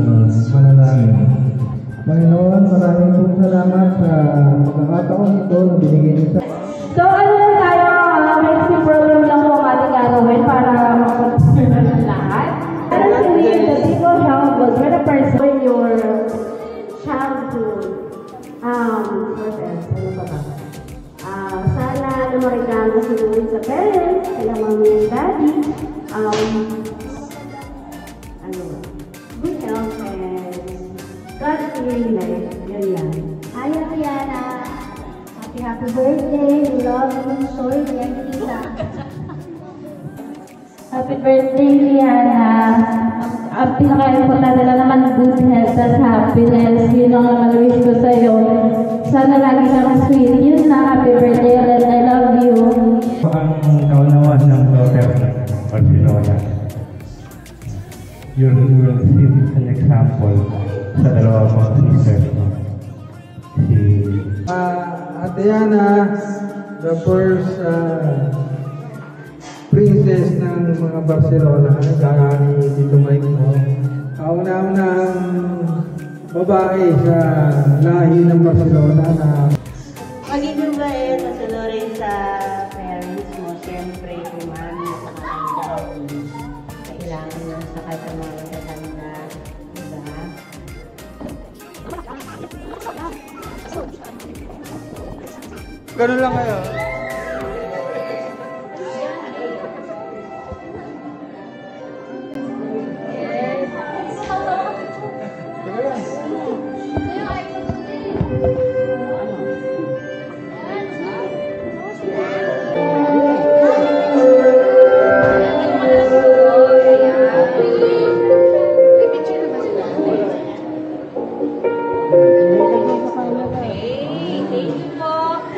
manalangin. Panginoon, maraming pong salamat sa pagkakataon ito na binigay niyo sa... So, ano na tayo, may program lang po ang ating gagawin para mapag-serve ng lahat. Para sabihin, the people help was when a person your childhood, ano ba ba? Sana lumarigano sinulit sa parents, kaya mami and daddy, good health and God-fearing life. Yun yan. Hi, Ariana. Happy birthday. We love you. Sorry, Tita. Happy birthday, Liana. Ang pinaka-importante na naman good health at happiness. Yun ang naman wish ko sa'yo. Sana lagi kang sweet. Yun na, happy birthday and I love you. Ang kaunawan ng daughter ng Barcelona. You will see an example sa dalawa mong sisters. Si Ate Yana, the first princess ng mga Barcelona, kaya ni Tito Mike mo. Kauna-unang babae sa lahi ng Barcelona na magiging bait at rin sa parents mo, siyempre, kung mami sa kanya, kailangan lang sa kanya mga maganda, diba? ganun lang kayo.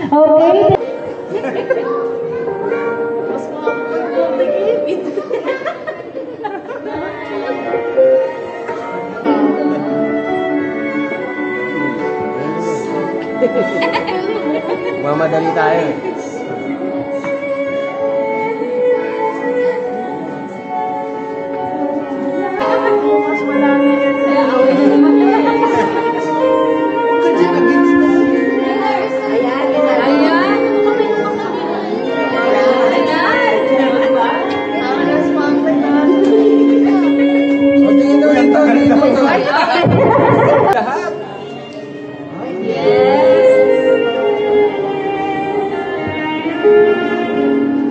Okay. Mamadali tayo. Mas wala na yan sa away na naman.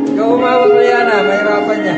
Ikaw umawag na yan ah, mahirapan niya.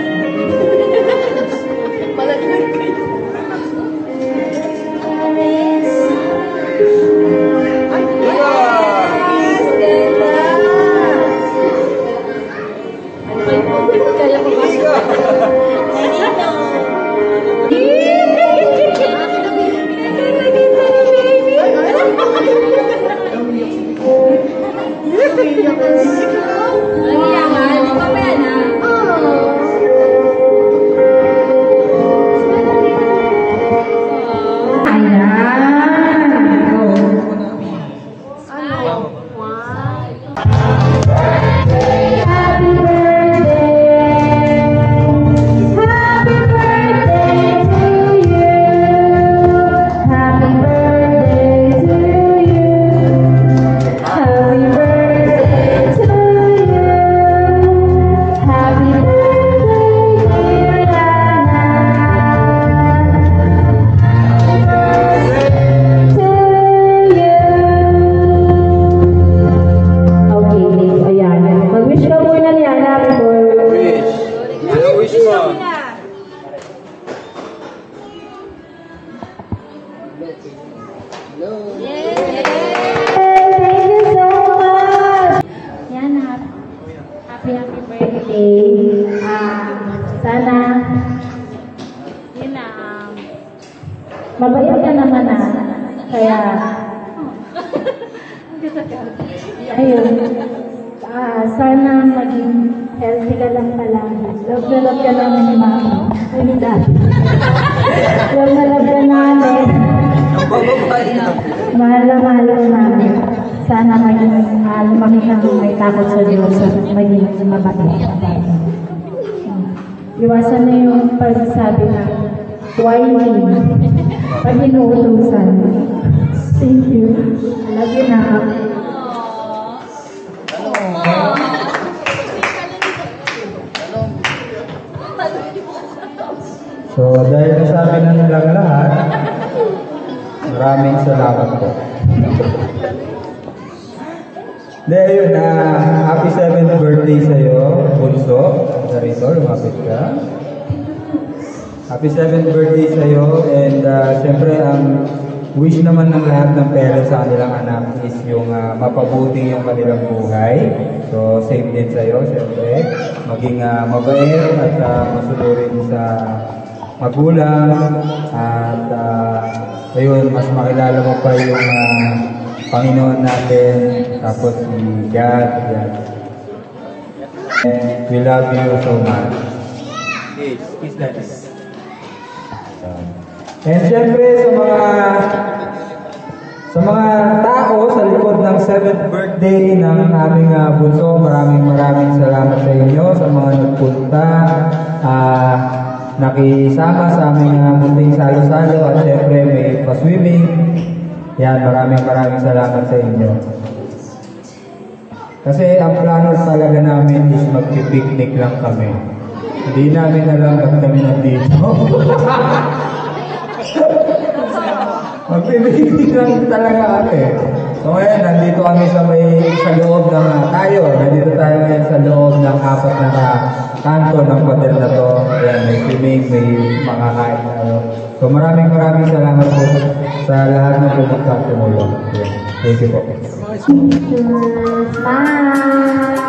Happy birthday. Sana, yun na, mabait ka naman na. Kaya, ayun, sana maging healthy ka lang pala. Love na love ka namin ni Mama. Ay, dati. Love na love ka namin. Mahal na mahal ko namin. Sana maging lumaki kang may takot sa Diyos at maging mabait. Iwasan na yung pagsasabi na whining. pag inuutusan. Thank you. I love you na. So, dahil nasabi na nilang lahat, maraming salamat po. Dahil yun, happy 7th birthday sa'yo, Bunso. Narito, lumapit ka. Happy 7th birthday sa'yo, and siyempre ang wish naman ng lahat ng parents sa kanilang anak is yung mapabuti yung kanilang buhay. So, same din sa'yo, siyempre. Maging mabait at masunurin sa magulang at ayun, mas makilala mo pa yung Panginoon natin, tapos si God. Yan. And we love you so much. Kiss that. And syempre sa mga tao sa likod ng 7th birthday ng aming bunso, maraming salamat sa inyo, sa mga nagpunta, nakisama sa aming munting salo-salo, at syempre may pa-swimming. Yan, maraming salamat sa inyo. Kasi ang plano talaga namin is mag-picnic lang kami. Hindi namin alam ba't kami nandito. Mag-picnic lang talaga kami. So ngayon, nandito kami sa loob ng nandito tayo ngayon sa loob ng 4 na kanto ng pader na to. Ayan, may swimming, may mga kain tayo. So maraming salamat po sa lahat ng pumunta at tumulong. Thank you po. Bye!